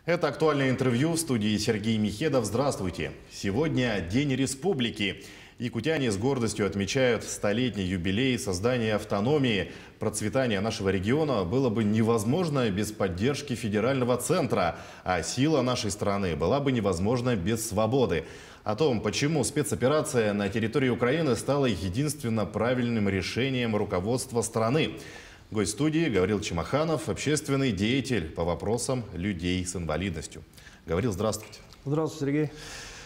Это актуальное интервью в студии Сергей Михедов. Здравствуйте. Сегодня День Республики. Якутяне с гордостью отмечают столетний юбилей создания автономии. Процветание нашего региона было бы невозможно без поддержки федерального центра, а сила нашей страны была бы невозможна без свободы. О том, почему спецоперация на территории Украины стала единственно правильным решением руководства страны. Гость студии Гаврил Чемаханов, общественный деятель по вопросам людей с инвалидностью. Гаврил, здравствуйте. Здравствуйте, Сергей.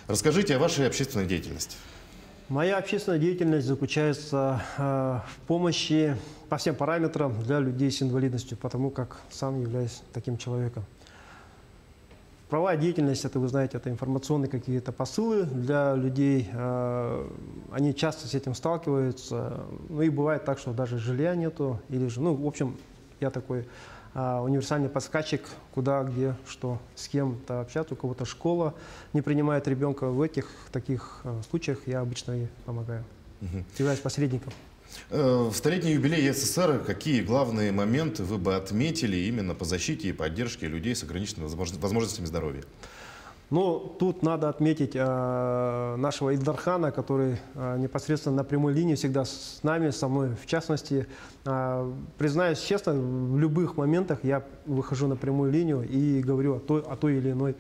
Расскажите о вашей общественной деятельности. Моя общественная деятельность заключается в помощи по всем параметрам для людей с инвалидностью, потому как сам являюсь таким человеком. Правовая деятельность, это вы знаете, это информационные какие-то посылы для людей. Они часто с этим сталкиваются. Ну и бывает так, что даже жилья нету. Или же, в общем, я такой универсальный подсказчик, куда, где, что, с кем-то общаться, у кого-то школа не принимает ребенка. В таких случаях я обычно и помогаю. Являюсь посредником. В столетний юбилей СССР какие главные моменты вы бы отметили именно по защите и поддержке людей с ограниченными возможностями здоровья? Ну, тут надо отметить нашего Ильдархана, который непосредственно на прямой линии всегда с нами, со мной в частности. Признаюсь честно, в любых моментах я выхожу на прямую линию и говорю о той или иной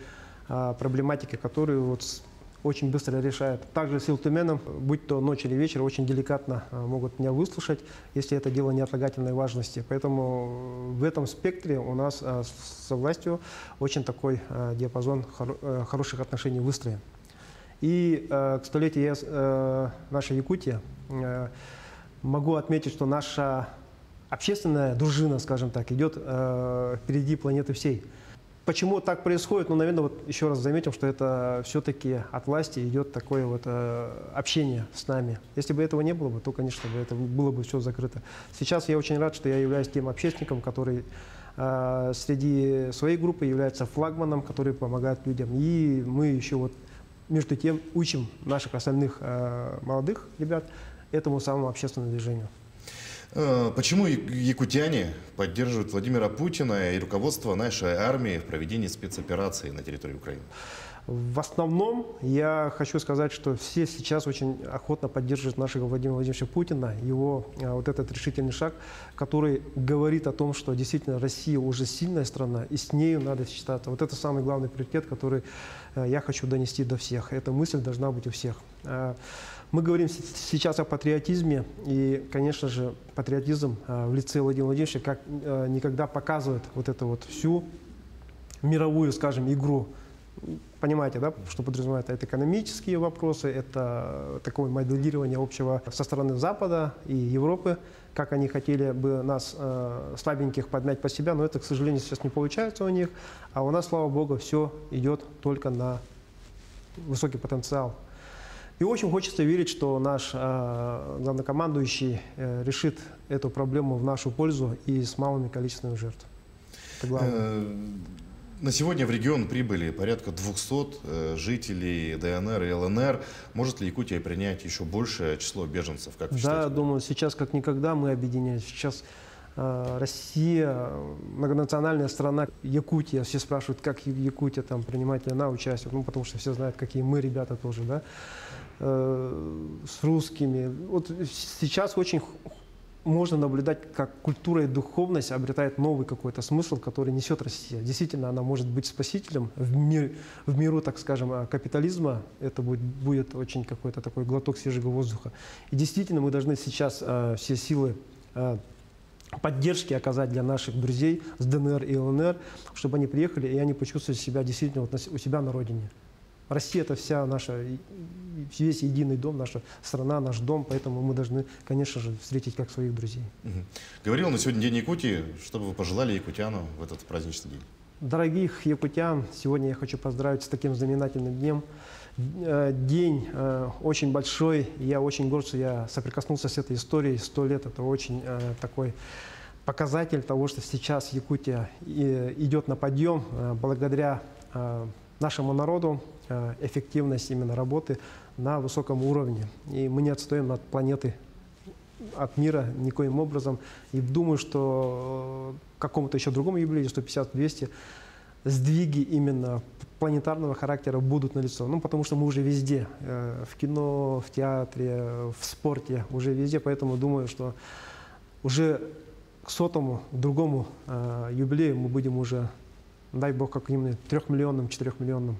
проблематике, которую очень быстро решает. Также с Илтуменом, будь то ночь или вечер, очень деликатно могут меня выслушать, если это дело неотлагательной важности. Поэтому в этом спектре у нас со властью очень такой диапазон хороших отношений выстроен. И к столетию нашей Якутии могу отметить, что наша общественная дружина, скажем так, идет впереди планеты всей. Почему так происходит? Ну, наверное, еще раз заметим, что это все-таки от власти идет такое общение с нами. Если бы этого не было, то, конечно, это было бы все закрыто. Сейчас я очень рад, что я являюсь тем общественником, который среди своей группы является флагманом, который помогает людям. И мы еще между тем учим наших остальных молодых ребят этому самому общественному движению. Почему якутяне поддерживают Владимира Путина и руководство нашей армии в проведении спецоперации на территории Украины? В основном я хочу сказать, что все сейчас очень охотно поддерживают нашего Владимира Владимировича Путина, его этот решительный шаг, который говорит о том, что действительно Россия уже сильная страна, и с нею надо считаться. Вот это самый главный приоритет, который я хочу донести до всех. Эта мысль должна быть у всех. Мы говорим сейчас о патриотизме, и, конечно же, патриотизм в лице Владимира Владимировича как никогда показывает всю мировую, скажем, игру. Понимаете, да, что подразумевает? Это экономические вопросы, это такое моделирование общего со стороны Запада и Европы, как они хотели бы нас, слабеньких, подмять под себя, но это, к сожалению, сейчас не получается у них, а у нас, слава богу, все идет только на высокий потенциал. И очень хочется верить, что наш главнокомандующий решит эту проблему в нашу пользу и с малыми количествами жертв. Это главное. На сегодня в регион прибыли порядка 200 жителей ДНР и ЛНР. Может ли Якутия принять еще большее число беженцев? Как вы считаете? Да, думаю, сейчас как никогда мы объединяемся. Сейчас Россия, многонациональная страна, Якутия. Все спрашивают, как Якутия принимает ли она участие. Ну, потому что все знают, какие мы ребята тоже, да, с русскими. Сейчас очень можно наблюдать, как культура и духовность обретает новый какой-то смысл, который несет Россия. Действительно, она может быть спасителем в миру, так скажем, капитализма. Это будет очень какой-то такой глоток свежего воздуха. И действительно, мы должны сейчас все силы поддержки оказать для наших друзей с ДНР и ЛНР, чтобы они приехали и они почувствовали себя действительно у себя на родине. Россия – это вся наша, весь единый дом, наша страна, наш дом, поэтому мы должны, конечно же, встретить как своих друзей. Говорил на сегодня День Якутии, что бы вы пожелали якутяну в этот праздничный день? Дорогих якутян, сегодня я хочу поздравить с таким знаменательным днем. День очень большой, я очень горд, что я соприкоснулся с этой историей. 100 лет – это очень такой показатель того, что сейчас Якутия идет на подъем благодаря нашему народу, эффективность именно работы на высоком уровне. И мы не отстаем от планеты, от мира никоим образом. И думаю, что к какому-то еще другому юбилею, 150-200, сдвиги именно планетарного характера будут налицо. Ну, потому что мы уже везде, в кино, в театре, в спорте, уже везде. Поэтому думаю, что уже к 100-му, к другому юбилею мы будем уже, дай бог, как именно 3-миллионным, 4-миллионным.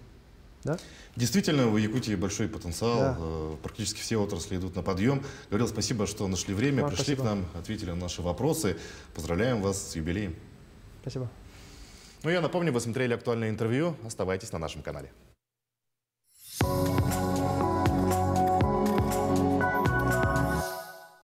Да? Действительно, у Якутии большой потенциал. Да. Практически все отрасли идут на подъем. Гаврил, спасибо, что нашли время, пришли спасибо. к нам, ответили на наши вопросы. Поздравляем вас с юбилеем. Спасибо. Ну, я напомню, вы смотрели актуальное интервью. Оставайтесь на нашем канале.